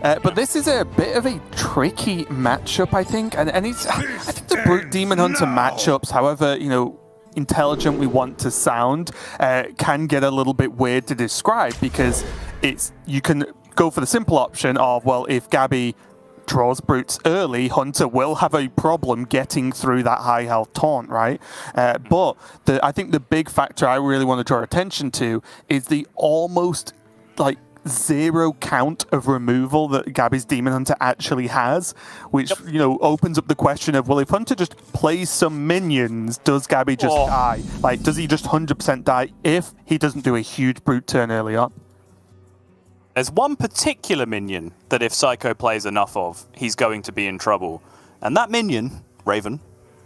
But this is a bit of a tricky matchup, I think. And it's, I think the Brute Demon Hunter matchups, however, you know, intelligent we want to sound, can get a little bit weird to describe because you can go for the simple option of, well, if Gaby draws brutes early, Hunter will have a problem getting through that high health taunt, right? But I think the big factor I really want to draw attention to is the almost like 0 count of removal that Gaby's Demon Hunter actually has, which you know opens up the question of, well, if Hunter just plays some minions, does Gaby just die? Like, does he just 100% die if he doesn't do a huge brute turn early on? There's one particular minion that if Seiko plays enough of, he's going to be in trouble. And that minion, Raven,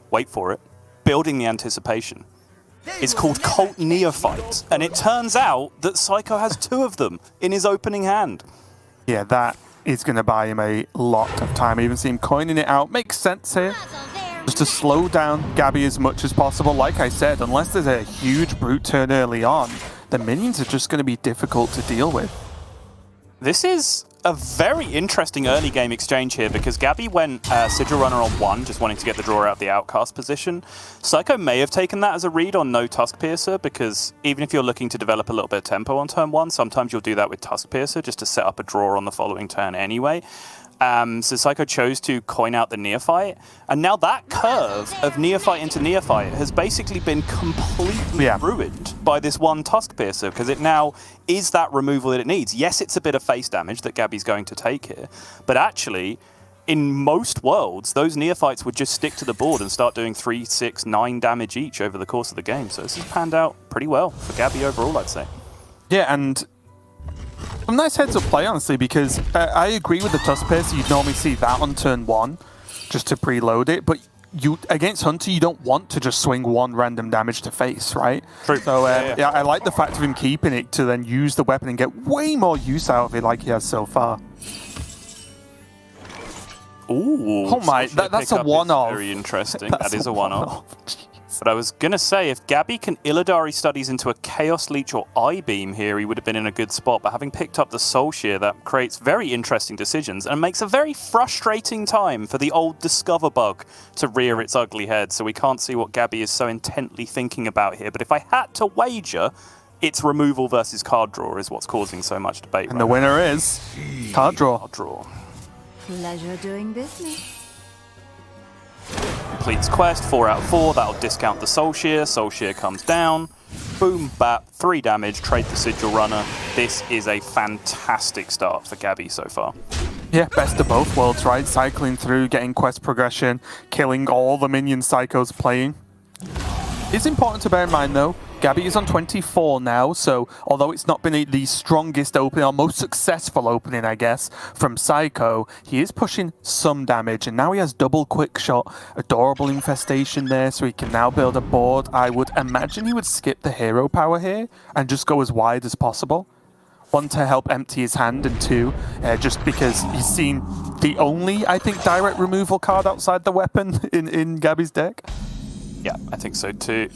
wait for it, building the anticipation, is called Cult Neophyte. And it turns out that Seiko has 2 of them in his opening hand. Yeah, that is going to buy him a lot of time. I even see him coining it out. Makes sense here. Just to slow down Gaby as much as possible. Like I said, unless there's a huge brute turn early on, the minions are just going to be difficult to deal with. This is a very interesting early game exchange here because Gaby went Sigil Runner on 1, just wanting to get the draw out the outcast position. Seiko may have taken that as a read on no Tusk Piercer because even if you're looking to develop a little bit of tempo on turn 1, sometimes you'll do that with Tusk Piercer just to set up a draw on the following turn anyway. So Seiko chose to coin out the Neophyte, and now that curve of Neophyte into Neophyte has basically been completely ruined by this one Tusk Piercer, because it now is that removal that it needs. Yes, it's a bit of face damage that Gaby's going to take here, but actually, in most worlds, those Neophytes would just stick to the board and start doing 3, 6, 9 damage each over the course of the game. So this has panned out pretty well for Gaby overall, I'd say. Yeah, and some nice heads-up play, honestly, because I agree with the Tusk Piercer. You'd normally see that on turn 1, just to preload it, but against Hunter, you don't want to just swing 1 random damage to face, right? True. So yeah, I like the fact of him keeping it to then use the weapon and get way more use out of it like he has so far. Ooh, oh my, that's a one-off. Very interesting. That is a one-off. But I was going to say, if Gaby can Illidari Studies into a Chaos Leech or I-Beam here, he would have been in a good spot. But having picked up the Soul Shear, that creates very interesting decisions and makes a very frustrating time for the old Discover bug to rear its ugly head. So we can't see what Gaby is so intently thinking about here. But if I had to wager, it's removal versus card draw is what's causing so much debate. And the winner is card draw. Card draw. Pleasure doing business. Completes quest, 4 out of 4, that'll discount the Soul Shear comes down, boom, bap, 3 damage, trade the Sigil Runner. This is a fantastic start for Gaby so far. Yeah, best of both worlds, right? Cycling through, getting quest progression, killing all the minions Seiko's playing. It's important to bear in mind, though, Gaby is on 24 now, so although it's not been the strongest opening, or most successful opening, I guess, from Seiko, he is pushing some damage, and now he has double quick shot, adorable infestation there, so he can now build a board. I would imagine he would skip the hero power here and just go as wide as possible. 1, to help empty his hand, and 2, just because he's seen the only, I think, direct removal card outside the weapon in Gaby's deck. Yeah, I think so too.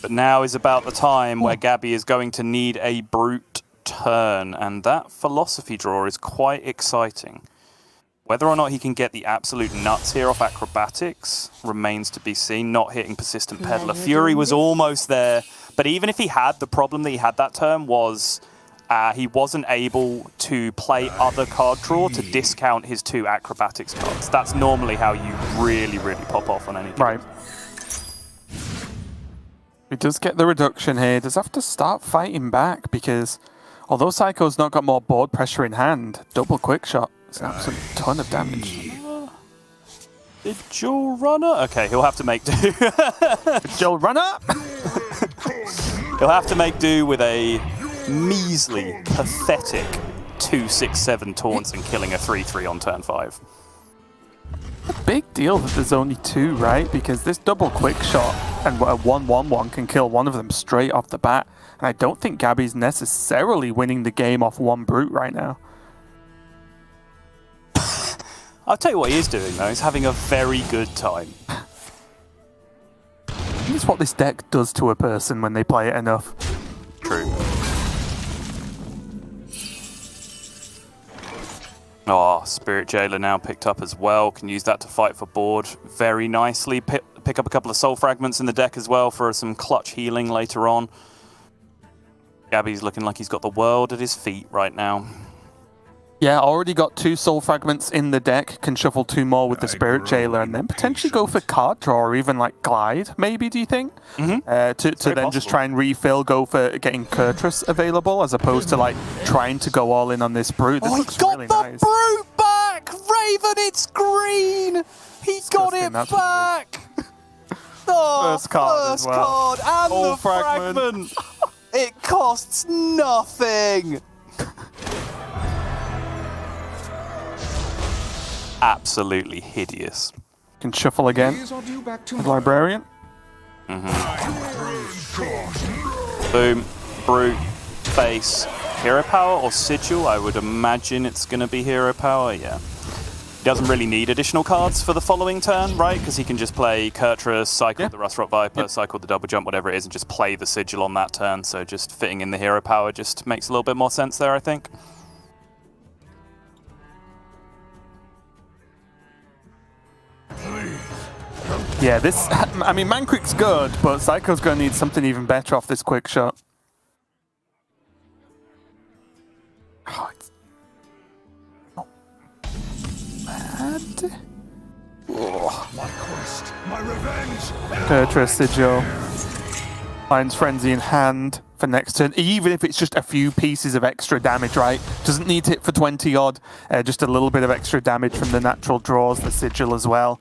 But now is about the time where Gaby is going to need a brute turn, and that philosophy draw is quite exciting. Whether or not he can get the absolute nuts here off acrobatics remains to be seen. Not hitting persistent peddler. Fury was almost there, but even if he had, the problem that he had that turn was he wasn't able to play other card draw to discount his 2 acrobatics cards. That's normally how you really, really pop off on any game. Right. He does get the reduction here. Does have to start fighting back because although Seiko's not got more board pressure in hand, double quick shot is an absolute ton of damage. Sigil Runner? Okay, he'll have to make do. Sigil Runner? He'll have to make do with a measly, pathetic 2/6/7 taunts and killing a 3/3 on turn 5. A big deal that there's only 2, right? Because this double quick shot and a 1/1/1 can kill one of them straight off the bat. And I don't think Gaby's necessarily winning the game off 1 brute right now. I'll tell you what he is doing, though. He's having a very good time. It's what this deck does to a person when they play it enough. True. Oh, Spirit Jailer now picked up as well. Can use that to fight for board very nicely. Pick up a couple of soul fragments in the deck as well for some clutch healing later on. Gaby's looking like he's got the world at his feet right now. Yeah, already got 2 soul fragments in the deck. Can shuffle 2 more with the Spirit Jailer and then potentially go for card draw or even like glide, maybe, do you think? To then possible. Just try and refill, go for getting Kurtrus available as opposed to like trying to go all in on this Brute. This looks really nice. Brute back! Raven, it's green! He got it back! Oh, First card as well. Card and Soul the fragment. fragment! It costs nothing! Absolutely hideous. Can shuffle again with Librarian. Boom, Brute, Face, Hero Power or Sigil? I would imagine it's going to be Hero Power, yeah. He doesn't really need additional cards for the following turn, right? Because he can just play Kurtrus, cycle the Rustrot Viper, cycle the Double Jump, whatever it is, and just play the Sigil on that turn. So just fitting in the Hero Power just makes a little bit more sense there, I think. Yeah, this, I mean, Mancrick's good, but Seiko's going to need something even better off this quick shot. Oh, it's not bad. Oh. My quest, my revenge. Kurtrus, Sigil. Finds Frenzy in hand for next turn, even if it's just a few pieces of extra damage, right? Doesn't need to hit for 20 odd, just a little bit of extra damage from the natural draws, the Sigil as well.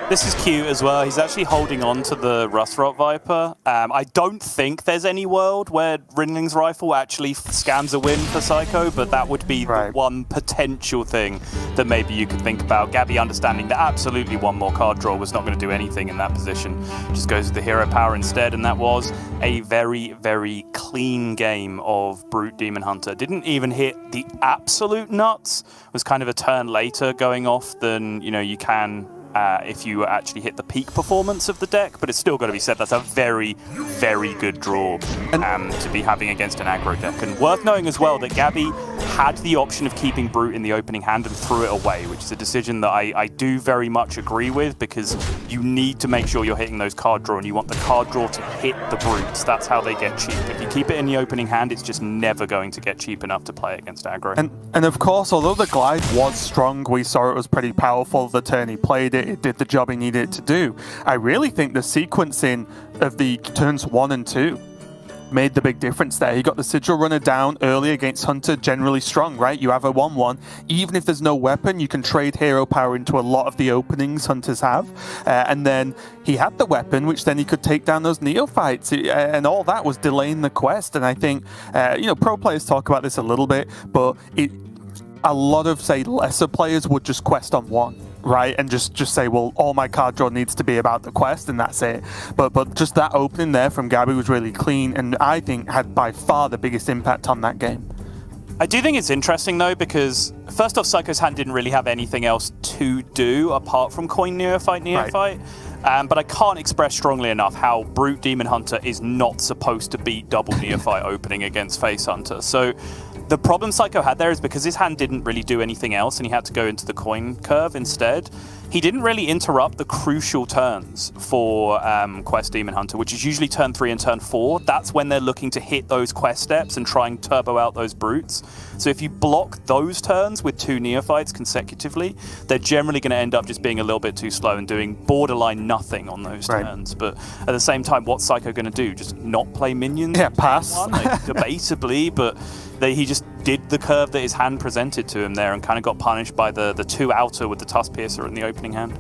This is cute as well. He's actually holding on to the Rustrot Viper. I don't think there's any world where Rinling's Rifle actually scams a win for Seiko, but that would be the one potential thing that maybe you could think about. Gaby understanding that absolutely one more card draw was not going to do anything in that position. Just goes with the Hero Power instead, and that was a very, very clean game of Brute Demon Hunter. Didn't even hit the absolute nuts. Was kind of a turn later going off than, you know, you can if you actually hit the peak performance of the deck, but it's still got to be said that's a very, very good draw to be having against an aggro deck. And worth knowing as well that Gaby had the option of keeping Brute in the opening hand and threw it away, which is a decision that I do very much agree with, because you need to make sure you're hitting those card draw, and you want the card draw to hit the Brutes. That's how they get cheap. If you keep it in the opening hand, it's just never going to get cheap enough to play against aggro. And of course, although the glide was strong, we saw it was pretty powerful the turn he played it. It did the job he needed it to do. I really think the sequencing of the turns 1 and 2 made the big difference there. He got the Sigil runner down early against Hunter, generally strong, right? You have a 1-1. Even if there's no weapon, you can trade Hero Power into a lot of the openings Hunters have. And then he had the weapon, which then he could take down those Neophytes. And all that was delaying the quest. And I think, you know, pro players talk about this a little bit, but a lot of, say, lesser players would just quest on 1. Right, and just say, well, all my card draw needs to be about the quest, and that's it. But just that opening there from Gaby was really clean, and I think had by far the biggest impact on that game. I do think it's interesting, though, because first off, Seiko's hand didn't really have anything else to do apart from coin Neophyte. Right. But I can't express strongly enough how Brute Demon Hunter is not supposed to beat double Neophyte opening against Face Hunter. So the problem Seiko had there is because his hand didn't really do anything else and he had to go into the coin curve instead, he didn't really interrupt the crucial turns for Quest Demon Hunter, which is usually turn 3 and turn 4. That's when they're looking to hit those quest steps and try and turbo out those brutes. So if you block those turns with 2 Neophytes consecutively, they're generally going to end up just being a little bit too slow and doing borderline nothing on those turns. But at the same time, what's Seiko going to do? Just not play minions? Yeah, pass. Debatably, but he just did the curve that his hand presented to him there and kind of got punished by the 2 outer with the Tusk Piercer in the opening hand.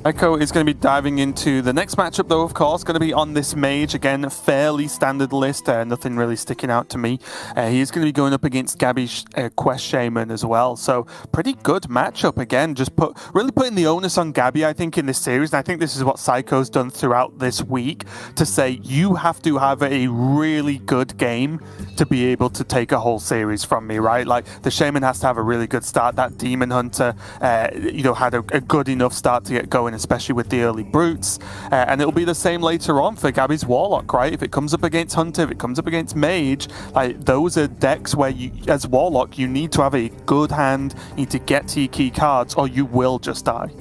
Seiko is going to be diving into the next matchup, though, of course, going to be on this mage. Again, a fairly standard list, nothing really sticking out to me. He is going to be going up against Gaby's Quest Shaman as well, so pretty good matchup. Again, just really putting the onus on Gaby, I think, in this series, and I think this is what Seiko's done throughout this week, to say you have to have a really good game to be able to take a whole series from me, right? Like, the Shaman has to have a really good start. That Demon Hunter, had a good enough start to get going especially with the early brutes. And it'll be the same later on for Gaby's Warlock, right? If it comes up against Hunter, if it comes up against Mage, like those are decks where you, as Warlock, you need to have a good hand, you need to get to your key cards, or you will just die.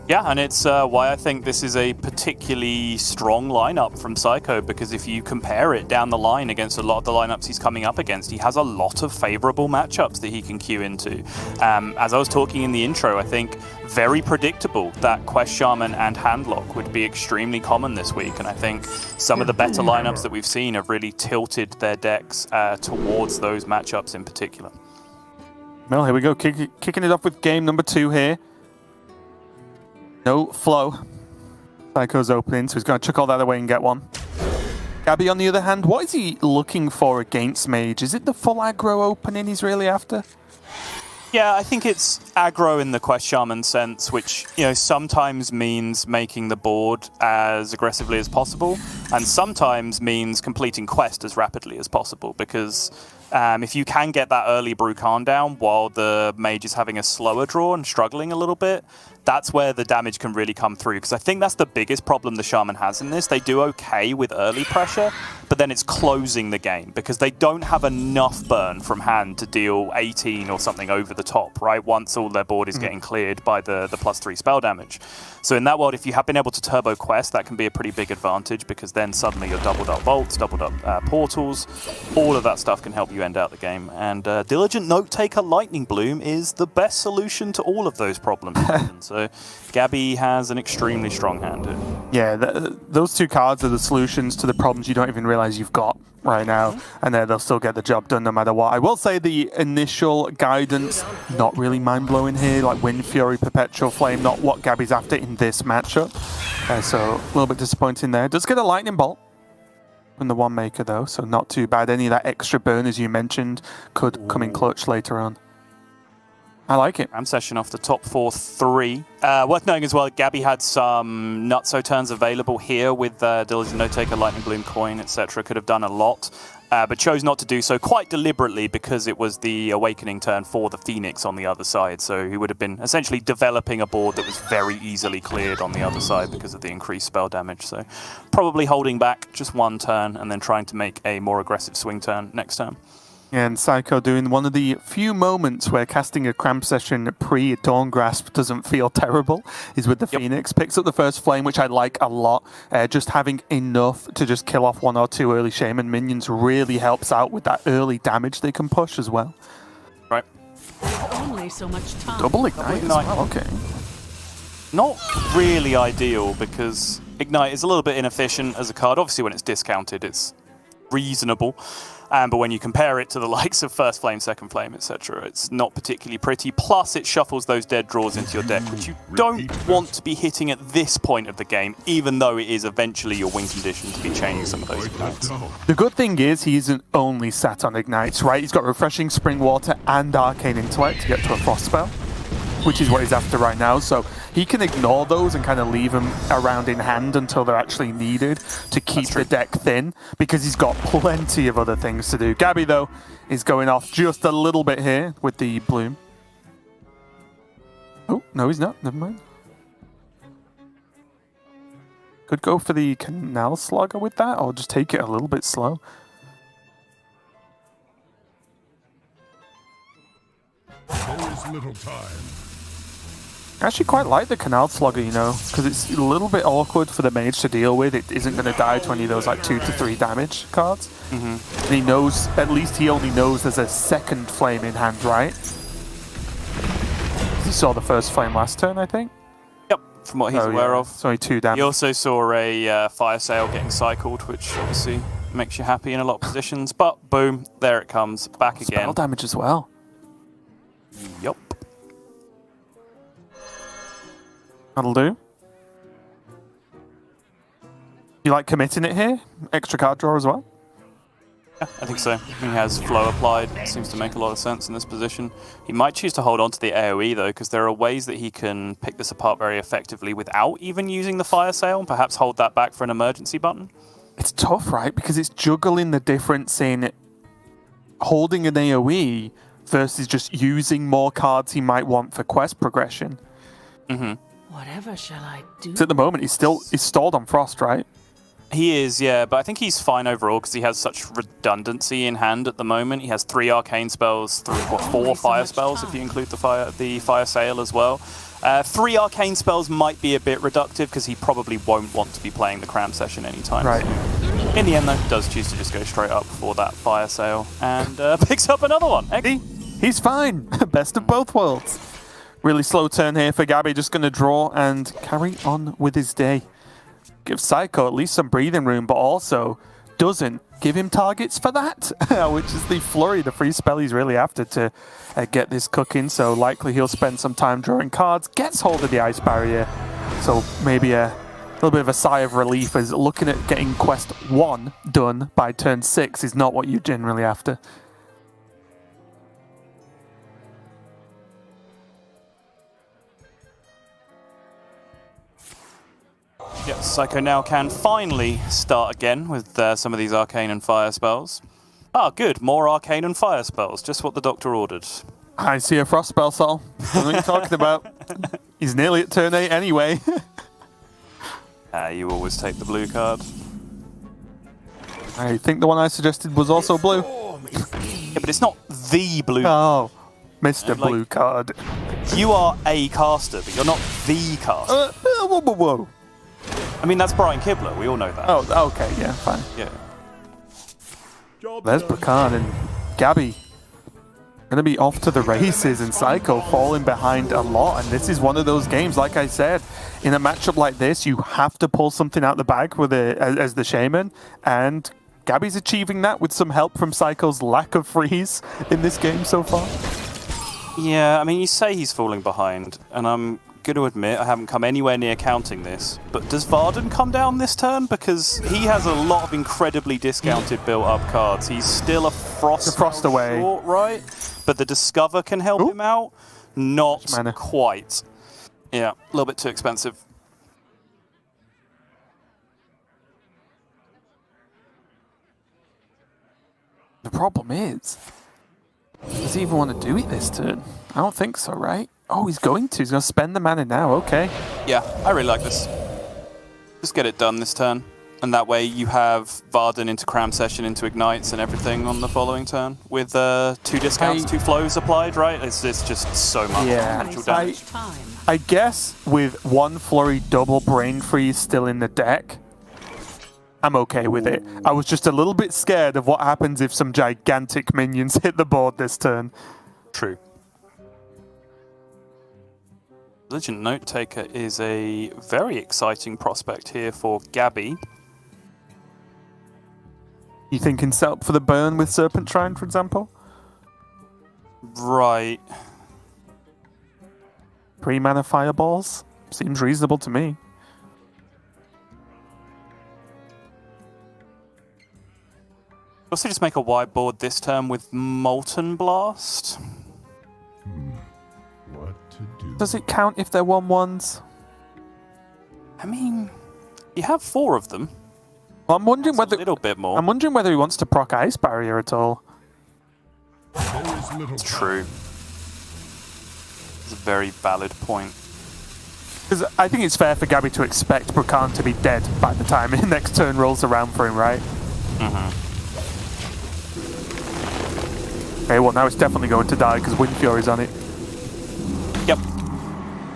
Yeah, and it's why I think this is a particularly strong lineup from Seiko, because if you compare it down the line against a lot of the lineups he's coming up against, he has a lot of favorable matchups that he can queue into. As I was talking in the intro, I think very predictable that Quest Shaman and Handlock would be extremely common this week, and I think some of the better lineups that we've seen have really tilted their decks towards those matchups in particular. Well, here we go, kicking it off with game number 2 here. No flow. Seiko's opening, so he's going to chuck all that away and get one. Gaby, on the other hand, what is he looking for against Mage? Is it the full aggro opening he's really after? Yeah, I think it's aggro in the Quest Shaman sense, which sometimes means making the board as aggressively as possible, and sometimes means completing quest as rapidly as possible, because if you can get that early Brucan down while the Mage is having a slower draw and struggling a little bit, that's where the damage can really come through, because I think that's the biggest problem the Shaman has in this. They do okay with early pressure, but then it's closing the game, because they don't have enough burn from hand to deal 18 or something over the top, right? Once all their board is getting cleared by the +3 spell damage. So in that world, if you have been able to turbo quest, that can be a pretty big advantage, because then suddenly you're doubled up bolts, doubled up portals, all of that stuff can help you end out the game. And Diligent Note Taker Lightning Bloom is the best solution to all of those problems. So Gaby has an extremely strong hand here. Yeah, those two cards are the solutions to the problems you don't even realize you've got right now, and they'll still get the job done no matter what. I will say the initial guidance, not really mind-blowing here, like Wind Fury, Perpetual Flame, not what Gaby's after in this matchup. So a little bit disappointing there. Does get a Lightning Bolt from the one maker though, so not too bad. Any of that extra burn, as you mentioned, could come in clutch later on. I like it. Ram session off the top 4-3. Worth knowing as well, Gaby had some nutso turns available here with Diligent Note Taker, Lightning Bloom coin, etc. Could have done a lot, but chose not to do so quite deliberately, because it was the Awakening turn for the Phoenix on the other side. So he would have been essentially developing a board that was very easily cleared on the other side because of the increased spell damage. So probably holding back just one turn and then trying to make a more aggressive swing turn next turn. And Seiko doing one of the few moments where casting a Cramp Session pre-Dawn Grasp doesn't feel terrible is with the Phoenix. Picks up the first flame, which I like a lot. Just having enough to just kill off 1 or 2 early Shaman minions really helps out with that early damage they can push as well. Right. Only so much time. Double Ignite as well, okay. Not really ideal, because Ignite is a little bit inefficient as a card. Obviously when it's discounted it's reasonable. But when you compare it to the likes of First Flame, Second Flame, etc., it's not particularly pretty. Plus, it shuffles those dead draws into your deck, which you don't want to be hitting at this point of the game, even though it is eventually your win condition to be changing some of those ignites. The good thing is he isn't only sat on ignites, right? He's got Refreshing Spring Water and Arcane Intellect to get to a Frost spell, which is what he's after right now. So he can ignore those and kind of leave them around in hand until they're actually needed to keep the deck thin, because he's got plenty of other things to do. Gaby, though, is going off just a little bit here with the Bloom. Oh, no, he's not. Never mind. Could go for the Canal Slugger with that, or just take it a little bit slow. There is little time. I actually quite like the Canal Slugger, because it's a little bit awkward for the Mage to deal with. It isn't going to die to any of those like 2 to 3 damage cards. And he knows, at least he only knows there's a second flame in hand, right? He saw the first flame last turn, I think. Yep, from what he's aware of. It's only 2 damage. He also saw a Fire Sail getting cycled, which obviously makes you happy in a lot of positions. But boom, there it comes, back again. Spell damage as well. Yup. That'll do. You like committing it here? Extra card draw as well? Yeah, I think so. He has flow applied. It seems to make a lot of sense in this position. He might choose to hold on to the AoE though, because there are ways that he can pick this apart very effectively without even using the Fire Sail, and perhaps hold that back for an emergency button. It's tough, right? Because it's juggling the difference in holding an AoE versus just using more cards he might want for quest progression. Whatever shall I do? So at the moment, he's stalled on Frost, right? He is, yeah, but I think he's fine overall because he has such redundancy in hand at the moment. He has 3 arcane spells, 4 fire spells if you include the fire sail as well. 3 arcane spells might be a bit reductive because he probably won't want to be playing the cram session anytime soon. In the end, though, he does choose to just go straight up for that fire sail and picks up another one. He's fine. Best of both worlds. Really slow turn here for Gaby. Just going to draw and carry on with his day. Give Seiko at least some breathing room, but also doesn't give him targets for that, which is the flurry, the free spell he's really after to get this cooking. So likely he'll spend some time drawing cards, gets hold of the ice barrier. So maybe a little bit of a sigh of relief as looking at getting quest 1 done by turn 6 is not what you're generally after. Yep, Seiko now can finally start again with some of these arcane and fire spells. Ah, good. More arcane and fire spells. Just what the doctor ordered. I see a frost spell, Sol. I know what you're talking about. He's nearly at turn 8 anyway. You always take the blue card. I think the one I suggested was also blue. Yeah, but it's not the blue. Oh, Mr. Like, Blue card. You are a caster, but you're not the caster. Whoa. I mean, that's Brian Kibler. We all know that. Oh, okay, yeah, fine. Yeah. There's Brakan and Gaby. Going to be off to the races, and Seiko falling behind a lot. And this is one of those games, like I said, in a matchup like this, you have to pull something out the bag with as the Shaman. And Gaby's achieving that with some help from Seiko's lack of freeze in this game so far. Yeah, I mean, you say he's falling behind, and I'm going to admit I haven't come anywhere near counting this. But does Varden come down this turn? Because he has a lot of incredibly discounted built-up cards. He's still a Frost away, short, right? But the Discover can help him out. Not quite. Yeah, a little bit too expensive. The problem is, does he even want to do it this turn? I don't think so, right? Oh, he's going to. He's going to spend the mana now. Okay. Yeah, I really like this. Just get it done this turn. And that way you have Varden into Cram Session, into Ignites and everything on the following turn. With 2 discounts, 2 flows applied, right? It's just so much potential damage. I guess with 1 Flurry double Brain Freeze still in the deck, I'm okay with it. I was just a little bit scared of what happens if some gigantic minions hit the board this turn. True. Legend Note Taker is a very exciting prospect here for Gaby. You thinking set up for the burn with Serpent Shrine, for example? Right. 3 mana fireballs? Seems reasonable to me. Also just make a whiteboard this turn with Molten Blast. What to do? Does it count if they're 1/1s? I mean, you have 4 of them. Well, I'm wondering That's a little bit more. I'm wondering whether he wants to proc Ice Barrier at all. It's true. It's a very valid point. Because I think it's fair for Gaby to expect Brakan to be dead by the time the next turn rolls around for him, right? Mm-hmm. Okay, well now it's definitely going to die because Wind Fury's on it. Yep.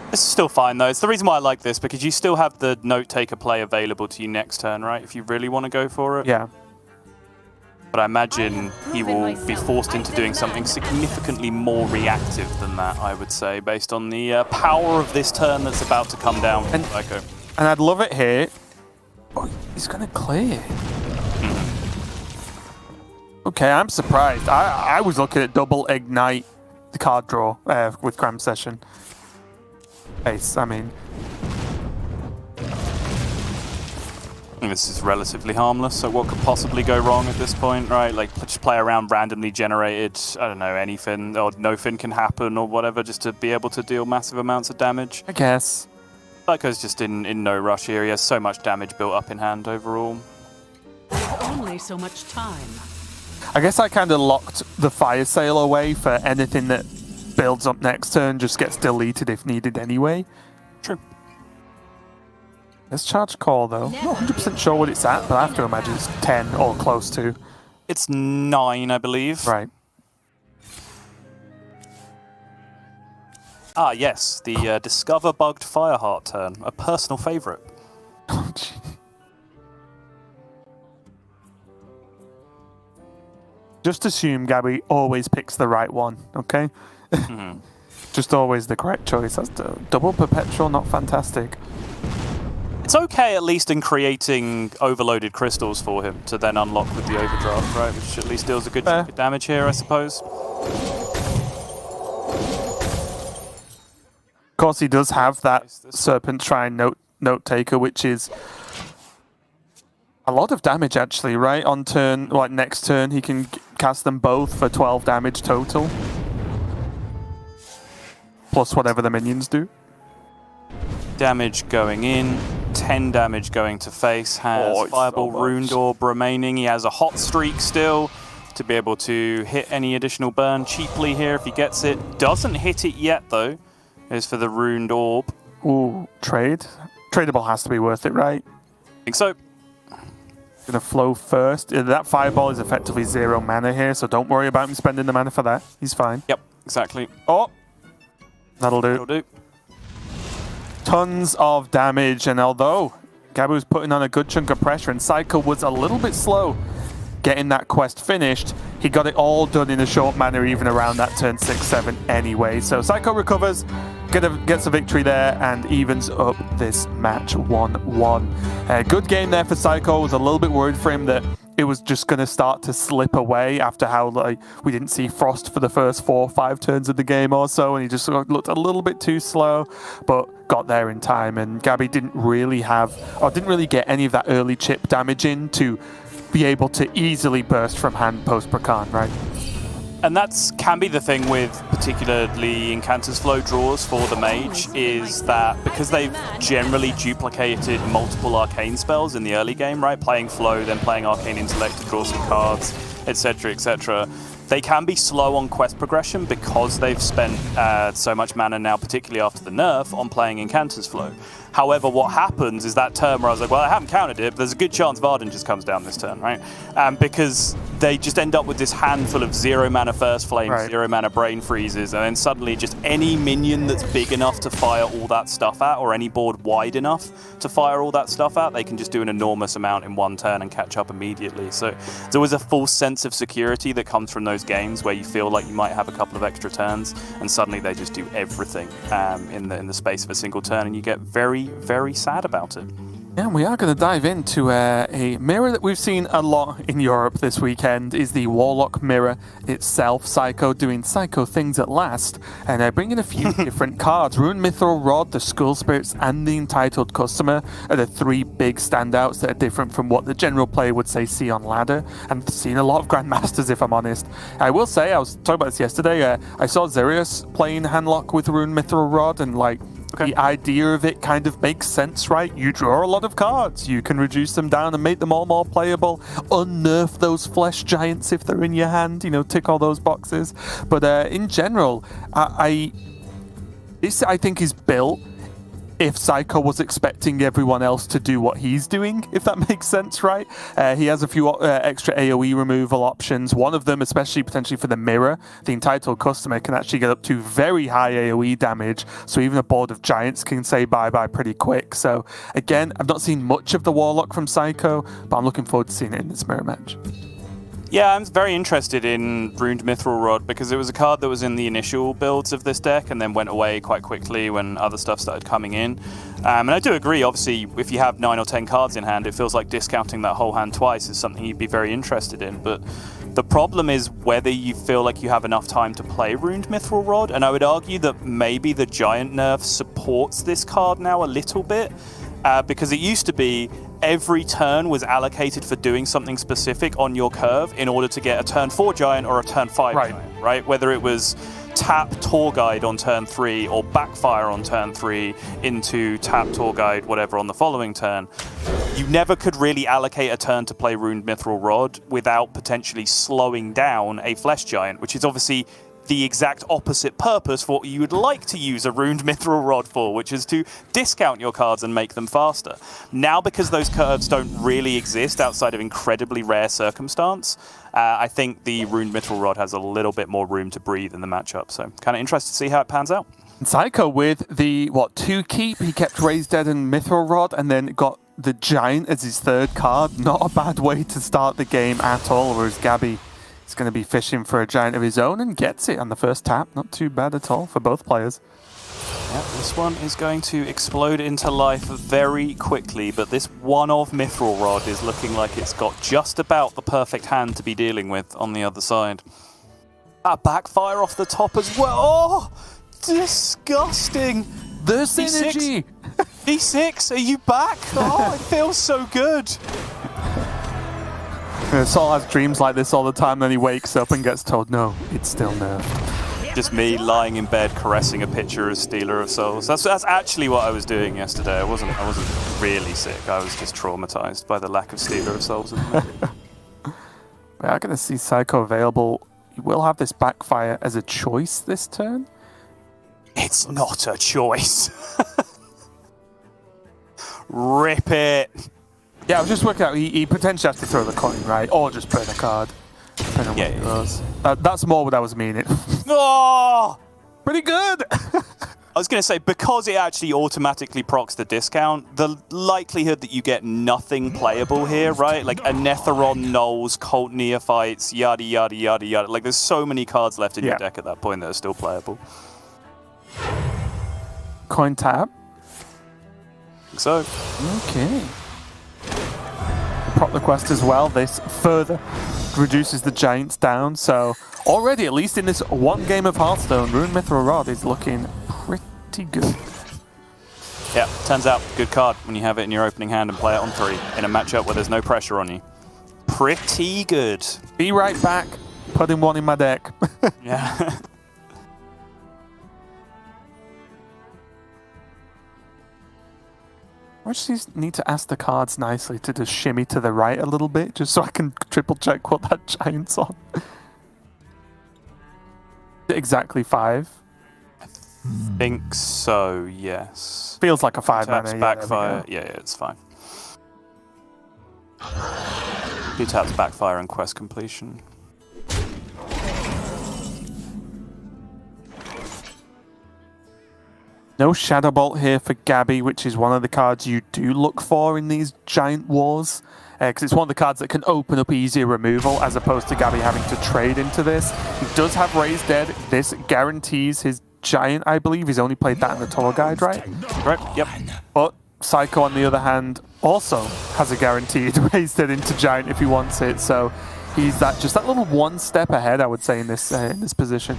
This is still fine though. It's the reason why I like this, because you still have the Note Taker play available to you next turn, right? If you really want to go for it. Yeah. But I imagine he will be forced into doing something significantly more reactive than that, I would say, based on the power of this turn that's about to come down from Seiko. And I'd love it here. Oh, he's going to clear. Okay, I'm surprised. I was looking at double Ignite the card draw with Cram Session. Ace, I mean. This is relatively harmless, so what could possibly go wrong at this point, right? Like, just play around randomly generated, I don't know, anything, or no-fin can happen or whatever, just to be able to deal massive amounts of damage. I guess. Seiko's just in no rush here. He has so much damage built up in hand overall. There's only so much time. I guess I kind of locked the Fire Sail away for anything that builds up next turn, just gets deleted if needed anyway. True. Let's charge call though. Not 100% sure what it's at, but I have to imagine it's 10 or close to. It's 9, I believe. Right. Ah, yes, the Discover Bugged Fireheart turn, a personal favourite. Oh, gee. Just assume Gaby always picks the right one, okay? Just always the correct choice. That's double perpetual, not fantastic. It's okay, at least, in creating overloaded crystals for him to then unlock with the overdraft, right? Which at least deals a good chunk of damage here, I suppose. Of course, he does have that Serpent Shrine note taker, which is a lot of damage, actually, right? On turn, like next turn, he can cast them both for 12 damage total. Plus whatever the minions do. Damage going in, 10 damage going to face, has Fireball Runed Orb remaining. He has a hot streak still to be able to hit any additional burn cheaply here if he gets it. Doesn't hit it yet, though, is for the Runed Orb. Ooh, trade? Tradable has to be worth it, right? I think so. Gonna flow first. That Fireball is effectively 0 mana here, so don't worry about him spending the mana for that. He's fine. Yep, exactly. Oh! That'll do. That'll do. Tons of damage, and although Gaby was putting on a good chunk of pressure and Seiko was a little bit slow getting that quest finished, he got it all done in a short manner, even around that turn 6-7 anyway. So Seiko recovers, gets a victory there, and evens up this match 1-1. Good game there for Seiko. Was a little bit worried for him that it was just going to start to slip away after how we didn't see Frost for the first 4 or 5 turns of the game or so, and he just looked a little bit too slow, but got there in time. And Gaby didn't really get any of that early chip damage in to be able to easily burst from hand post Prakan, right? And that's can be the thing with particularly Incanter's Flow draws for the mage, is that because they've generally duplicated multiple arcane spells in the early game, right? Playing Flow, then playing Arcane Intellect to draw some cards, etc., etc. They can be slow on quest progression because they've spent so much mana now, particularly after the nerf, on playing Incanter's Flow. However, what happens is that turn where I was like, well, I haven't countered it, but there's a good chance Varden just comes down this turn, right? Because they just end up with this handful of 0 mana First Flame, right, 0 mana Brain Freezes, and then suddenly just any minion that's big enough to fire all that stuff at, or any board wide enough to fire all that stuff at, they can just do an enormous amount in one turn and catch up immediately. So there's always a false sense of security that comes from those games where you feel like you might have a couple of extra turns, and suddenly they just do everything in the space of a single turn, and you get very, very sad about it. Yeah, we are going to dive into a mirror that we've seen a lot in Europe this weekend, is the Warlock mirror itself. Seiko doing Seiko things at last, and bringing a few different cards. Rune Mithril Rod, the Skull Spirits, and the Entitled Customer are the 3 big standouts that are different from what the general player would say see on ladder, and seen a lot of Grandmasters, if I'm honest. I will say, I was talking about this yesterday, I saw Xerius playing Handlock with Rune Mithril Rod, and the idea of it kind of makes sense, right? You draw a lot of cards, you can reduce them down and make them all more playable, unnerf those flesh giants if they're in your hand, tick all those boxes. But in general, this I think is built if Seiko was expecting everyone else to do what he's doing, if that makes sense, right? He has a few extra AoE removal options. One of them, especially potentially for the mirror, the Entitled Customer can actually get up to very high AoE damage, so even a board of giants can say bye-bye pretty quick. So again, I've not seen much of the Warlock from Seiko, but I'm looking forward to seeing it in this mirror match. Yeah, I'm very interested in Runed Mithril Rod because it was a card that was in the initial builds of this deck and then went away quite quickly when other stuff started coming in. And I do agree, obviously, if you have 9 or 10 cards in hand, it feels like discounting that whole hand twice is something you'd be very interested in. But the problem is whether you feel like you have enough time to play Runed Mithril Rod, and I would argue that maybe the Giant nerf supports this card now a little bit. Because it used to be every turn was allocated for doing something specific on your curve in order to get a turn 4 giant or a turn 5 giant, right? Whether it was tap Tour Guide on turn 3 or backfire on turn 3 into tap Tour Guide, whatever, on the following turn. You never could really allocate a turn to play Runed Mithril Rod without potentially slowing down a Flesh Giant, which is obviously the exact opposite purpose for what you would like to use a Ruined Mithril Rod for, which is to discount your cards and make them faster. Now, because those curves don't really exist outside of incredibly rare circumstance, I think the Ruined Mithril Rod has a little bit more room to breathe in the matchup. So kind of interested to see how it pans out. Seiko with the, 2 keep, he kept Raised Dead and Mithril Rod, and then got the Giant as his 3rd card. Not a bad way to start the game at all, whereas Gaby is going to be fishing for a Giant of his own and gets it on the first tap. Not too bad at all for both players. Yeah, this one is going to explode into life very quickly, but this one-of Mithril Rod is looking like it's got just about the perfect hand to be dealing with on the other side. A backfire off the top as well. Oh, disgusting. The synergy. D6, are you back? Oh, it feels so good. Saul has dreams like this all the time, then he wakes up and gets told, no, it's still nerfed. Just me lying in bed caressing a picture of Stealer of Souls. That's actually what I was doing yesterday. I wasn't really sick. I was just traumatized by the lack of Stealer of Souls in me. We are going to see Seiko available. You will have this backfire as a choice this turn. It's not a choice. Rip it. Yeah, I was just working out. He potentially has to throw the coin, right? Or just burn a card. Depending on what he does. That's more what I was meaning. Oh! Pretty good! I was going to say, because it actually automatically procs the discount, the likelihood that you get nothing playable here, right? Like Anetheron, Knolls, Cult Neophytes, yada, yada, yada, yada. Like, there's so many cards left in your deck at that point that are still playable. Coin tap. So. Okay. Prop the quest as well. This further reduces the Giants down. So already, at least in this one game of Hearthstone, Ruined Mithril Rod is looking pretty good. Yeah, turns out, good card when you have it in your opening hand and play it on 3 in a matchup where there's no pressure on you. Pretty good. Be right back. Putting one in my deck. Yeah. I just need to ask the cards nicely to just shimmy to the right a little bit, just so I can triple check what that Giant's on. Exactly 5. I think so, yes. Feels like a 5 taps mana. Backfire. Yeah, it's fine. 2 taps backfire and quest completion. No Shadow Bolt here for Gaby, which is one of the cards you do look for in these Giant Wars. Because it's one of the cards that can open up easier removal, as opposed to Gaby having to trade into this. He does have Raised Dead. This guarantees his Giant, I believe. He's only played that in the tour guide, right? Right, yep. But Seiko, on the other hand, also has a guaranteed Raised Dead into Giant if he wants it. So he's just that little one step ahead, I would say, in this position.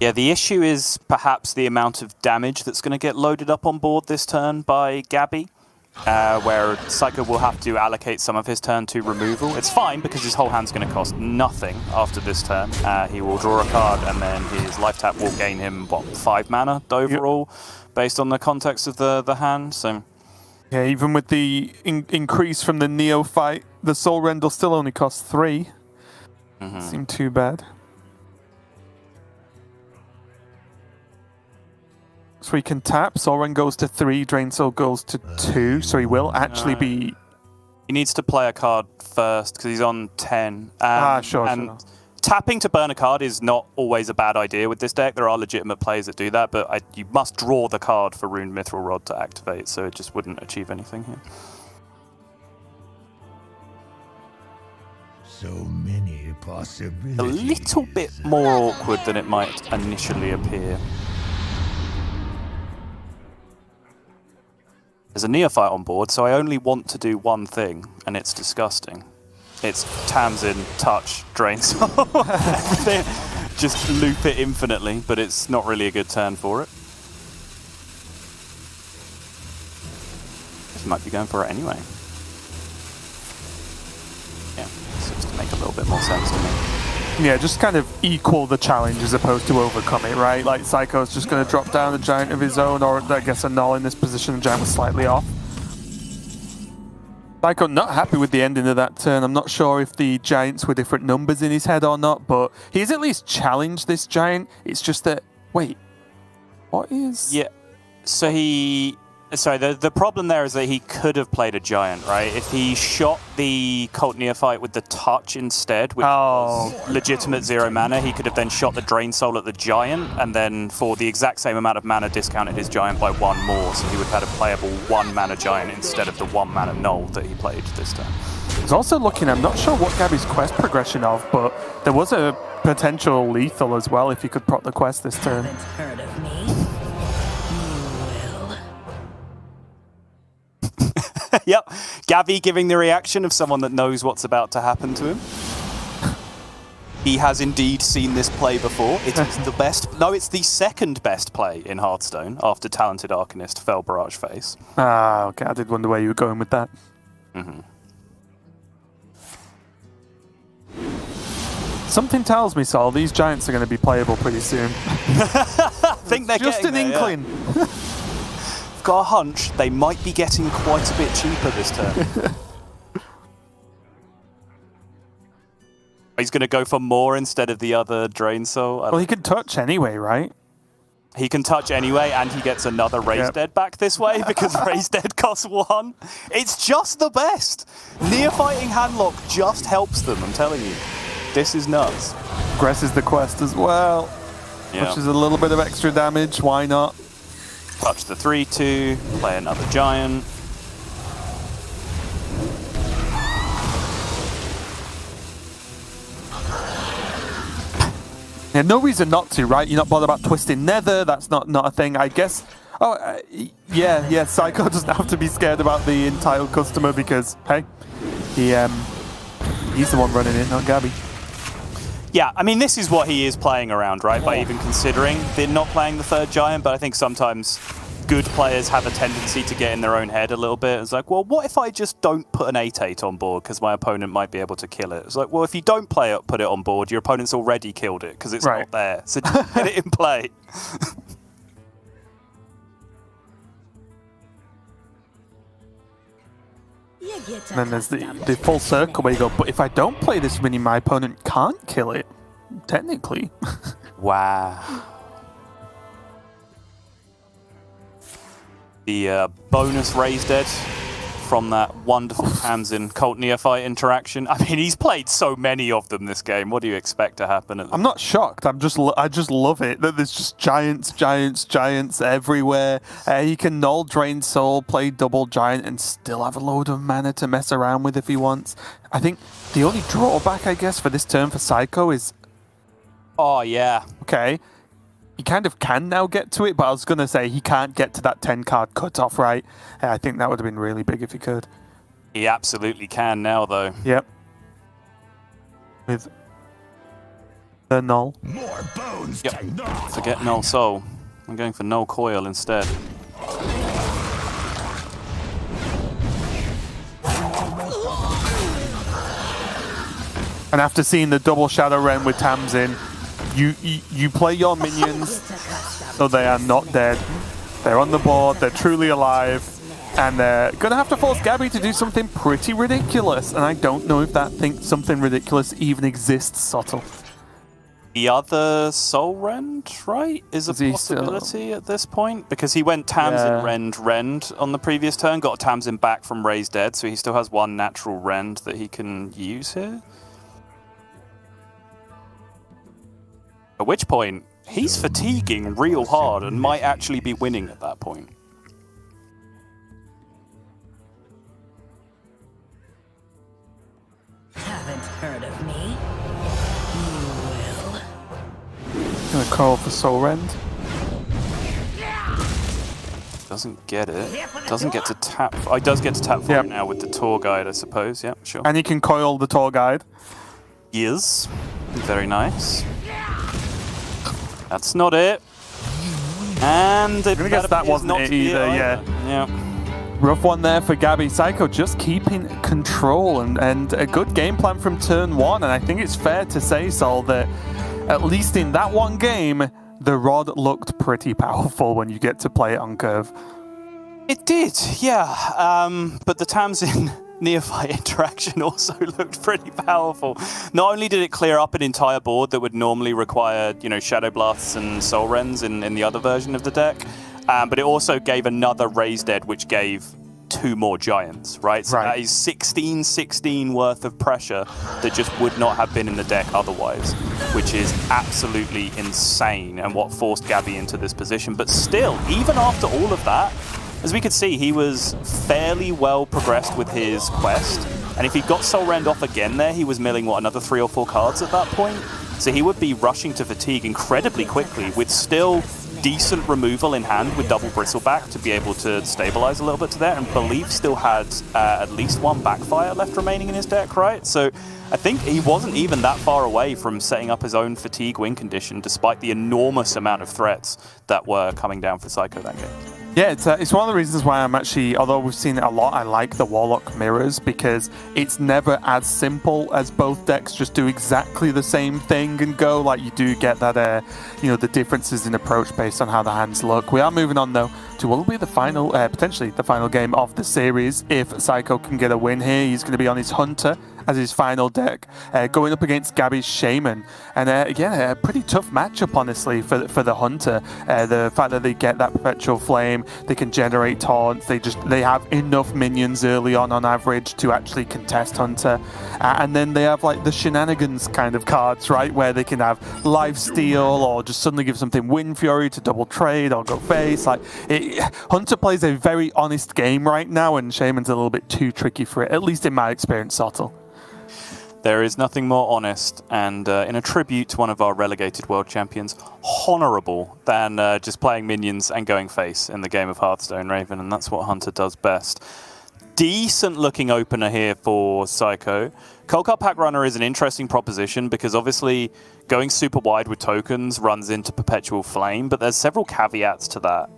Yeah, the issue is perhaps the amount of damage that's going to get loaded up on board this turn by Gaby, where Seiko will have to allocate some of his turn to removal. It's fine because his whole hand's going to cost nothing after this turn. He will draw a card and then his life tap will gain him, 5 mana overall, based on the context of the hand. So, yeah, even with the increase from the Neophyte, the Soul Rend will still only cost 3. Seemed too bad. So he can tap, Soren goes to 3, Drain Soul goes to 2, so he will actually be... He needs to play a card first, because he's on 10. Sure. Tapping to burn a card is not always a bad idea with this deck. There are legitimate players that do that, but you must draw the card for Ruined Mithril Rod to activate, so it just wouldn't achieve anything here. So many possibilities. A little bit more awkward than it might initially appear. There's a Neophyte on board, so I only want to do one thing, and it's disgusting. It's Tamsin, touch, drain soul. Just loop it infinitely, but it's not really a good turn for it. Just might be going for it anyway. Yeah, it seems to make a little bit more sense to me. Yeah, just kind of equal the challenge as opposed to overcome it, right? Like, Seiko's just going to drop down a Giant of his own, or I guess a Null in this position, the Giant was slightly off. Seiko not happy with the ending of that turn. I'm not sure if the giants were different numbers in his head or not, but he's at least challenged this giant. It's just that, wait, what is... Yeah, so the problem there is that he could have played a giant, right? If he shot the Cult Neophyte with the touch instead, which was legitimate 0 mana, he could have then shot the Drain Soul at the giant, and then for the exact same amount of mana, discounted his giant by 1 more, so he would have had a playable 1 mana giant instead of the 1 mana null that he played this turn. He's also looking, I'm not sure what Gaby's quest progression of, but there was a potential lethal as well if he could proc the quest this turn. Haven't heard of me. Yep, Gaby giving the reaction of someone that knows what's about to happen to him. He has indeed seen this play before. It is the best... No, it's the second best play in Hearthstone after Talented Arcanist fell Barrage Face. Ah, okay, I did wonder where you were going with that. Something tells me, Sol, these giants are going to be playable pretty soon. I think they're just an getting there, inkling. Yeah. Got a hunch they might be getting quite a bit cheaper this turn. He's going to go for more instead of the other Drain Soul. Well, he can touch anyway, right? He can touch anyway, and he gets another Raised Dead back this way because Raised Dead costs 1. It's just the best. Neophyting Handlock just helps them, I'm telling you. This is nuts. Aggresses the quest as well, which is a little bit of extra damage. Why not? Touch the 3/2, play another giant. Yeah, no reason not to, right? You're not bothered about twisting nether. That's not a thing, I guess. Oh, yeah. Seiko doesn't have to be scared about the entitled customer because, hey, he's the one running it, not Gaby. Yeah, I mean, this is what he is playing around, right? By even considering they're not playing the third giant, but I think sometimes good players have a tendency to get in their own head a little bit. It's like, well, what if I just don't put an 8/8 on board because my opponent might be able to kill it? It's like, well, if you don't put it on board, your opponent's already killed it because it's not there. So just get it in play. And then there's the full circle where you go, but if I don't play this mini, my opponent can't kill it, technically. Wow. The bonus Raised Dead from that wonderful Tamsin Cult Neophyte interaction. I mean, he's played so many of them this game. What do you expect to happen? I'm not shocked. I just love it that there's just giants everywhere. He can null Drain Soul, play double giant, and still have a load of mana to mess around with if he wants. I think the only drawback, I guess, for this turn for Seiko is... Oh, yeah. Okay. He kind of can now get to it, but I was going to say he can't get to that 10-card cutoff, right? I think that would have been really big if he could. He absolutely can now, though. Yep. With the null. More bones. Yep. Forget Null Soul. I'm going for Null Coil instead. And after seeing the double Shadow Ren with Tamsin, you play your minions so they are not dead. They're on the board, they're truly alive, and they're going to have to force Gaby to do something pretty ridiculous. And I don't know if that something ridiculous even exists, Subtle. The other Soul Rend, right, is a possibility at this point? Because he went Tamsin Rend on the previous turn, got Tamsin back from Raised Dead, so he still has 1 natural Rend that he can use here. At which point, he's fatiguing real hard and might actually be winning at that point. Haven't heard of me? You will. Gonna call for Soul Rend. Doesn't get it. Doesn't get to tap. Oh, he does get to tap for it now with the Tour Guide, I suppose. Yeah, sure. And he can coil the Tour Guide. Yes. Very nice. That's not it. And I'm gonna guess that wasn't it either, Yeah. Rough one there for Gaby. Seiko just keeping control and a good game plan from turn 1. And I think it's fair to say, Sol, that at least in that one game, the Rod looked pretty powerful when you get to play it on curve. It did, yeah. But the Tamsin neophyte interaction also looked pretty powerful. Not only did it clear up an entire board that would normally require, Shadow Blasts and Soul Rends in the other version of the deck, but it also gave another Raise Dead, which gave 2 more Giants, right? So that is 16 worth of pressure that just would not have been in the deck otherwise, which is absolutely insane and what forced Gaby into this position. But still, even after all of that, as we could see, he was fairly well progressed with his quest. And if he got Soul Rend off again there, he was milling, another 3 or 4 cards at that point? So he would be rushing to fatigue incredibly quickly with still decent removal in hand with double Bristleback to be able to stabilize a little bit to there, and Belief still had at least 1 Backfire left remaining in his deck, right? So I think he wasn't even that far away from setting up his own fatigue win condition despite the enormous amount of threats that were coming down for Seiko that game. Yeah, it's one of the reasons why I'm actually, although we've seen it a lot, I like the Warlock mirrors because it's never as simple as both decks just do exactly the same thing and go. Like, you do get that, the differences in approach based on how the hands look. We are moving on, though, to what will be the final, potentially the final game of the series. If Seiko can get a win here, he's going to be on his Hunter as his final deck, going up against Gaby's Shaman. And again, a pretty tough matchup, honestly, for the Hunter. The fact that they get that Perpetual Flame, they can generate taunts, they have enough minions early on average to actually contest Hunter. And then they have like the shenanigans kind of cards, right, where they can have Lifesteal or just suddenly give something Wind Fury to double trade or go face. Hunter plays a very honest game right now, and Shaman's a little bit too tricky for it, at least in my experience, Sottle. There is nothing more honest and, in a tribute to one of our relegated world champions, honourable than just playing minions and going face in the game of Hearthstone, Raven, and that's what Hunter does best. Decent looking opener here for Seiko. Coldcard Pack Runner is an interesting proposition because obviously going super wide with tokens runs into Perpetual Flame, but there's several caveats to that.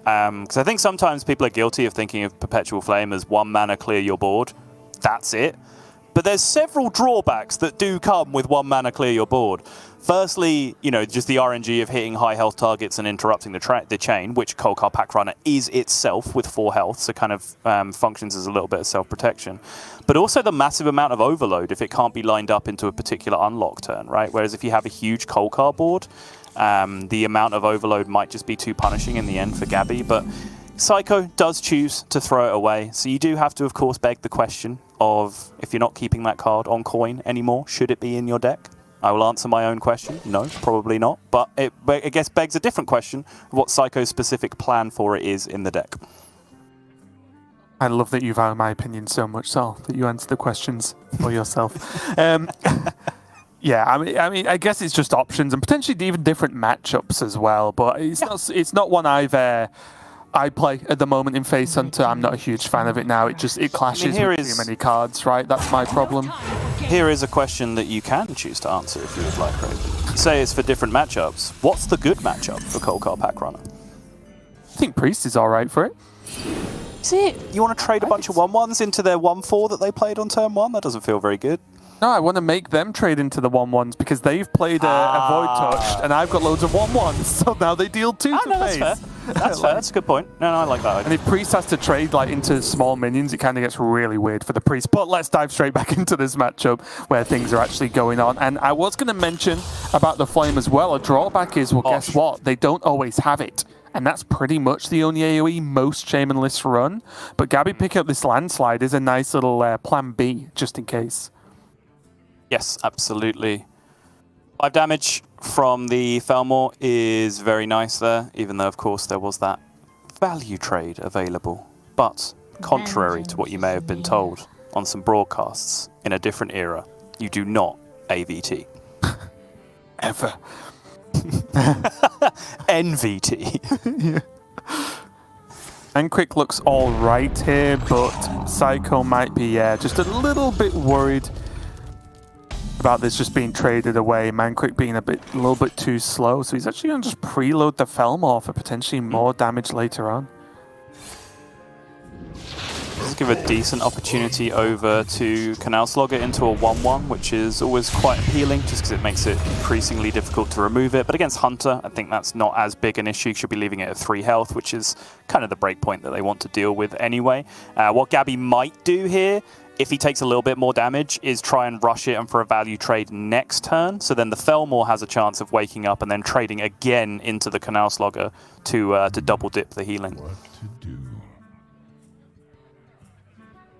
Because I think sometimes people are guilty of thinking of Perpetual Flame as 1 mana clear your board. That's it. But there's several drawbacks that do come with 1 mana clear your board. Firstly, just the RNG of hitting high health targets and interrupting the chain, which Coldcard Pack Runner is itself with 4 health, so kind of functions as a little bit of self-protection. But also the massive amount of overload if it can't be lined up into a particular unlock turn, right? Whereas if you have a huge Coldcard board, the amount of overload might just be too punishing in the end for Gaby. But Seiko does choose to throw it away, so you do have to, of course, beg the question of, if you're not keeping that card on coin anymore, should it be in your deck? I will answer my own question. No, probably not. But it, I guess, begs a different question of what Seiko's specific plan for it is in the deck. I love that you value my opinion so much, Sal, that you answer the questions for yourself. Yeah, I mean, I guess it's just options and potentially even different matchups as well. But it's not one I play at the moment in Face Hunter. I'm not a huge fan of it now. It clashes with too many cards, right? That's my problem. Here is a question that you can choose to answer if you would like, Raven. Say it's for different matchups. What's the good matchup for Coldcard Pack Runner? I think Priest is all right for it. Is it? You want to trade a bunch of 1/1s into their 1/4 that they played on turn 1? That doesn't feel very good. No, I want to make them trade into the 1/1s because they've played a Void Touched and I've got loads of 1/1s, so now they deal 2 to face. That's fair. That's fair. That's a good point. No, I like that. And if Priest has to trade into small minions, it kind of gets really weird for the Priest. But let's dive straight back into this matchup where things are actually going on. And I was going to mention about the Flame as well. A drawback is, guess what? They don't always have it. And that's pretty much the only AoE most Shaman lists run. But Gaby picking up this Landslide is a nice little plan B, just in case. Yes, absolutely. 5 damage from the Felmore is very nice there, even though, of course, there was that value trade available. But contrary to what you may have been told on some broadcasts in a different era, you do not AVT. Ever. NVT. Yeah. Manquick looks all right here, but Seiko might be just a little bit worried about this just being traded away. Manquick being a little bit too slow, so he's actually going to just preload the Felmore for potentially more damage later on. Let's give a decent opportunity over to Canal Slogger into a 1/1, which is always quite appealing, just because it makes it increasingly difficult to remove it. But against Hunter, I think that's not as big an issue. Should be leaving it at 3 health, which is kind of the breakpoint that they want to deal with anyway. What Gaby might do here if he takes a little bit more damage, is try and rush it and for a value trade next turn. So then the Felmore has a chance of waking up and then trading again into the Canal Slogger to double dip the healing. What to do?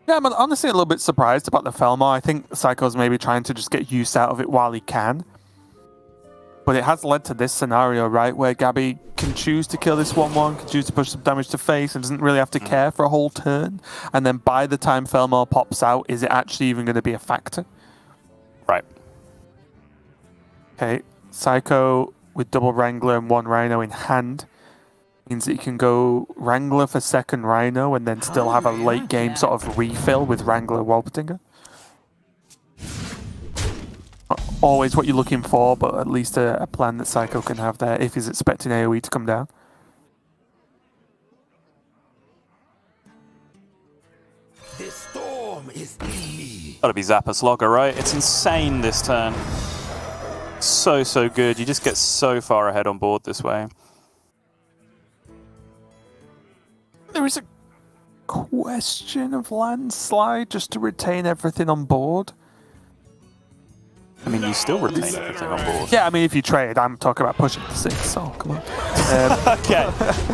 Yeah, I'm honestly a little bit surprised about the Felmore. I think Seiko's maybe trying to just get use out of it while he can. But it has led to this scenario, right, where Gaby can choose to kill this 1-1, can choose to push some damage to face, and doesn't really have to care for a whole turn. And then by the time Felmore pops out, is it actually even going to be a factor? Right. Okay, Seiko with double Wrangler and 1 Rhino in hand means that you can go Wrangler for second Rhino and then still have a late game sort of refill with Wrangler Wolpertinger. Not always what you're looking for, but at least a plan that Seiko can have there if he's expecting AoE to come down. The storm is in me. Gotta be Zappa Slogger, right? It's insane this turn. So good. You just get so far ahead on board this way. There is a question of landslide just to retain everything on board. I mean, you still retain everything on board. Yeah, I mean, if you trade, I'm talking about pushing to 6, so come on. Okay,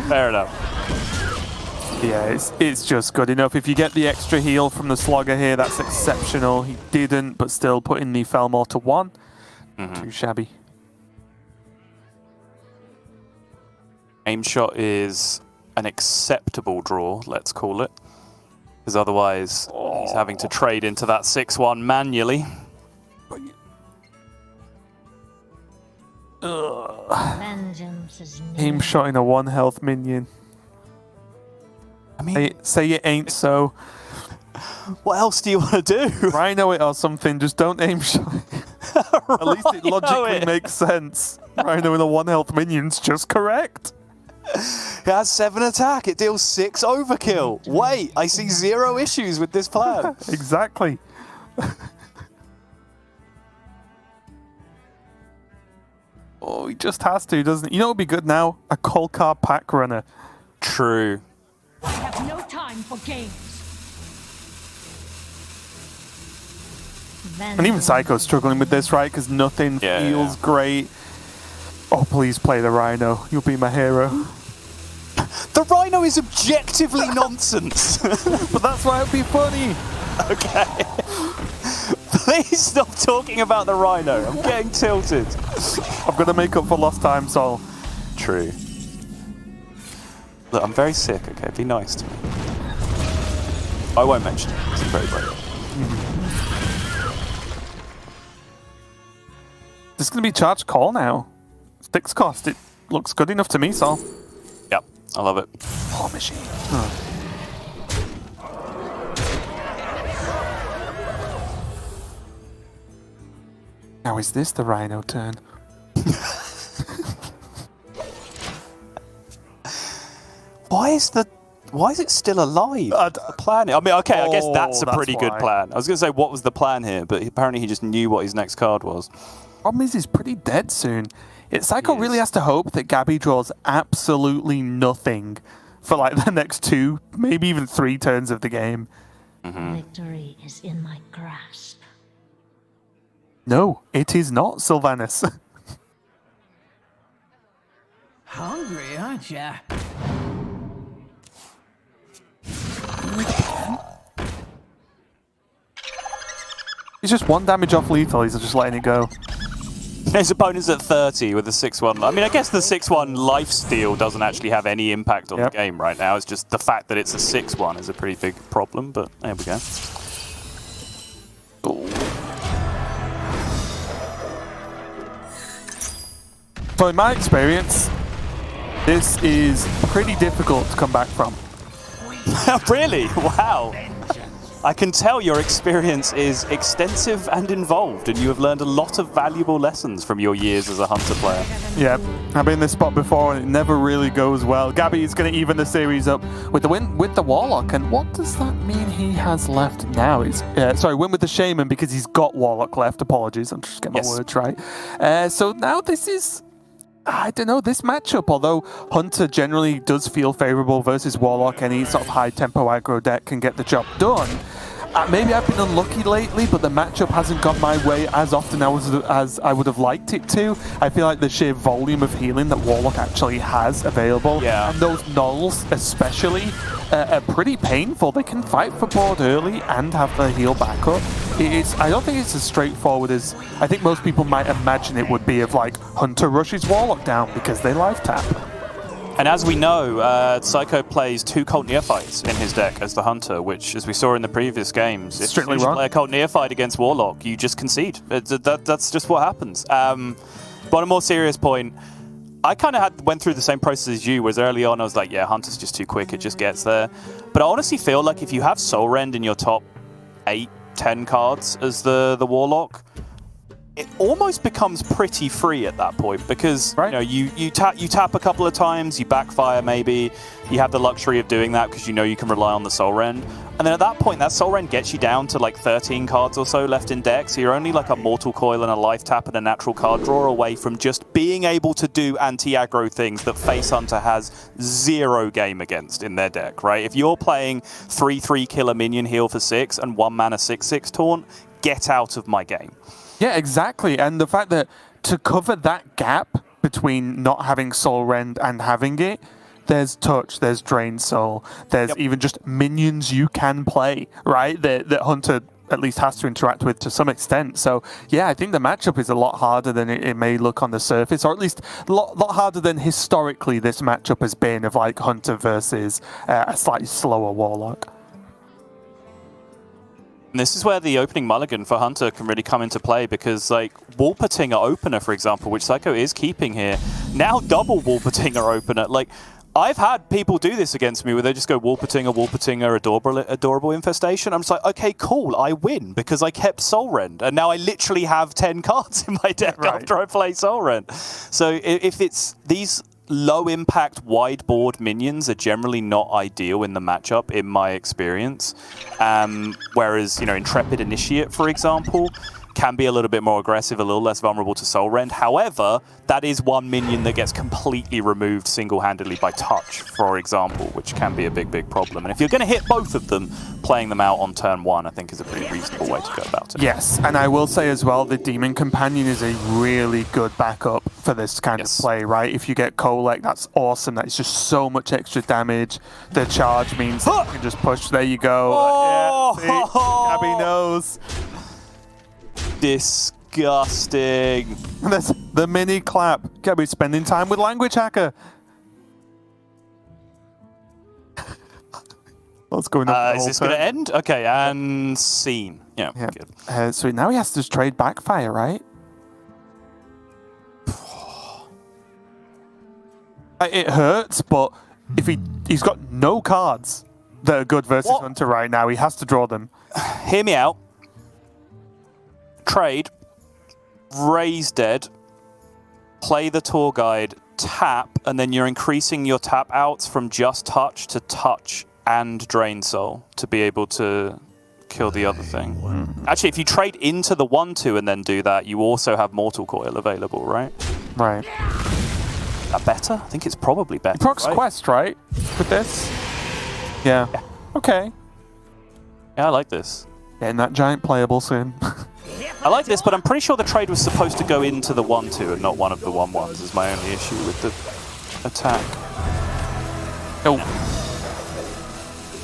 fair enough. Yeah, it's just good enough. If you get the extra heal from the Slogger here, that's exceptional. He didn't, but still putting the Felmore to 1. Too shabby. Aim shot is an acceptable draw, let's call it. Because otherwise, he's having to trade into that 6-1 manually. Vengeance is Aim shot in a 1 health minion. I mean, Say it ain't so. what else do you want to do? Rhino it or something, just don't aim shot. At least it logically makes sense. Rhino in a 1 health minion's just correct. It has 7 attack, it deals 6 overkill. Wait, I see 0 issues with this plan. Exactly. Oh, he just has to, doesn't he? You know what would be good now? A Kolkar pack runner. True. I have no time for games. And even Seiko's struggling with this, right? Because nothing feels great. Oh, please play the Rhino. You'll be my hero. The Rhino is objectively nonsense. But that's why it'd be funny. Okay. Please stop talking about the Rhino. I'm getting tilted. I'm going to make up for lost time, Sol. True. Look, I'm very sick, okay? Be nice to me. I won't mention it. It's very brave. This is going to be charged call now. 6 cost. It looks good enough to me, Sol. Yep, I love it. Oh, machine. Now is this the Rhino turn? Why is it still alive? The plan. I mean, okay, I guess that's a that's pretty good why. plan. I was going to say, what was the plan here? But apparently he just knew what his next card was. Problem is, he's pretty dead soon. Psycho He really is. has to hope that Gaby draws absolutely nothing for like the next 2, maybe even 3 turns of the game. Victory is in my grasp. No, it is not, Sylvanas. Hungry, aren't ya? He's just 1 damage off lethal, he's just letting it go. His opponent's at 30 with a 6-1. I mean, I guess the 6-1 lifesteal doesn't actually have any impact on the game right now. It's just the fact that it's a 6-1 is a pretty big problem, but there we go. So in my experience, this is pretty difficult to come back from. Really? Wow. I can tell your experience is extensive and involved, and you have learned a lot of valuable lessons from your years as a Hunter player. Yeah, I've been in this spot before and it never really goes well. Gaby is going to even the series up with the win with the Warlock, and what does that mean he has left now? It's win with the Shaman because he's got Warlock left. Apologies, I'm just getting my words right. So now this is, I don't know, this matchup, although Hunter generally does feel favourable versus Warlock, any sort of high tempo aggro deck can get the job done. maybe I've been unlucky lately, but the matchup hasn't gone my way as often as I would have liked it to. I feel like the sheer volume of healing that Warlock actually has available, and those nulls especially, are pretty painful. They can fight for board early and have their heal backup. I don't think it's as straightforward as I think most people might imagine it would be of like Hunter rushes Warlock down because they life tap. And as we know, Seiko plays 2 Cult Neophytes in his deck as the Hunter, which, as we saw in the previous games, if you play a Cult Neophyte against Warlock, you just concede. That's just what happens. But on a more serious point, I kind of went through the same process as you, whereas early on I was like, yeah, Hunter's just too quick, it just gets there. But I honestly feel like if you have Soul Rend in your top 8, 10 cards as the Warlock, it almost becomes pretty free at that point because you tap a couple of times, you backfire maybe, you have the luxury of doing that because you know you can rely on the Soul Rend. And then at that point, that Soul Rend gets you down to like 13 cards or so left in deck, so you're only like a Mortal Coil and a Life Tap and a natural card draw away from just being able to do anti-aggro things that Face Hunter has 0 game against in their deck, right? If you're playing 3/3 killer minion heal for 6 and 1 mana 6/6 taunt, get out of my game. Yeah, exactly. And the fact that to cover that gap between not having Soul Rend and having it, there's Touch, there's Drain Soul, there's even just minions you can play, right? That Hunter at least has to interact with to some extent. So, yeah, I think the matchup is a lot harder than it may look on the surface, or at least a lot harder than historically this matchup has been of like Hunter versus a slightly slower Warlock. And this is where the opening mulligan for Hunter can really come into play because, like, Wolpertinger opener, for example, which Seiko is keeping here, now double Wolpertinger opener. Like, I've had people do this against me where they just go Wolpertinger, adorable infestation. I'm just like, okay, cool, I win because I kept Soul Rend. And now I literally have 10 cards in my deck after I play Soul Rend. So if it's these low impact wide board minions are generally not ideal in the matchup in my experience, whereas Intrepid Initiate, for example, can be a little bit more aggressive, a little less vulnerable to Soul Rend. However, that is one minion that gets completely removed single-handedly by touch, for example, which can be a big problem. And if you're going to hit both of them, playing them out on turn 1, I think is a pretty reasonable way to go about it. Yes, and I will say as well, the Demon Companion is a really good backup for this kind of play, right? If you get Kolek, that's awesome. That's just so much extra damage. The charge means that you can just push. There you go. Oh! Yeah, see? Gaby knows. Disgusting. There's the mini clap. Gaby spending time with Language Hacker. What's going on? Is this going to end? Okay, and scene. Yeah. Good. So now he has to trade Backfire, right? It hurts, but if he's got no cards that are good versus Hunter right now, he has to draw them. Hear me out. Trade, raise dead, play the tour guide, tap, and then you're increasing your tap outs from just touch to touch and drain soul to be able to kill the other thing. Actually, if you trade into the 1/2 and then do that, you also have Mortal Coil available, right? Right. Better? I think it's probably better. He procs Quest, right? With this? Yeah. Okay. Yeah, I like this. Getting that giant playable soon. I like this, but I'm pretty sure the trade was supposed to go into the 1/2 and not one of the 1/1s is my only issue with the attack. Oh.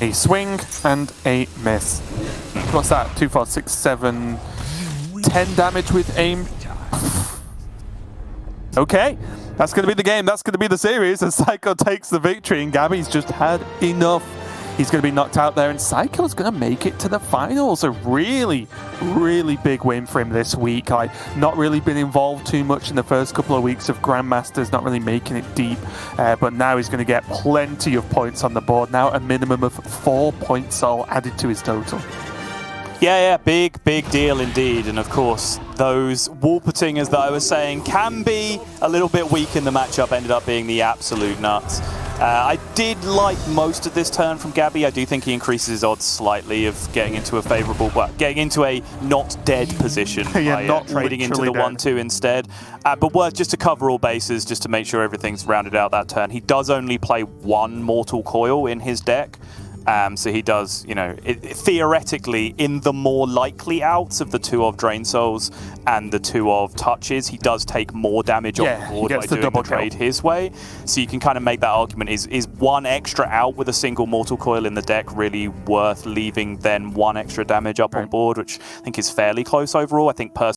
A swing and a miss. What's that? 2, 4, 6, 7, 10 damage with aim. Okay. That's going to be the game. That's going to be the series as Seiko takes the victory and Gaby's just had enough. He's going to be knocked out there, and Seiko's going to make it to the finals. A really, really big win for him this week. Not really been involved too much in the first couple of weeks of Grandmasters, not really making it deep. But now he's going to get plenty of points on the board. Now a minimum of 4 points all added to his total. Yeah, big deal indeed. And of course, those Wolpertingers that I was saying can be a little bit weak in the matchup ended up being the absolute nuts. I did like most of this turn from Gaby. I do think he increases his odds slightly of getting into a favourable, getting into a not dead position by not trading into the 1/2 instead. But worth just to cover all bases, just to make sure everything's rounded out that turn. He does only play 1 Mortal Coil in his deck. So he does, you know, theoretically, in the more likely outs of the 2 of Drain Souls and the 2 of Touches, he does take more damage off the board by doing the trade his way. So you can kind of make that argument, is 1 extra out with a single Mortal Coil in the deck really worth leaving then 1 extra damage up on board, which I think is fairly close overall. I think personally,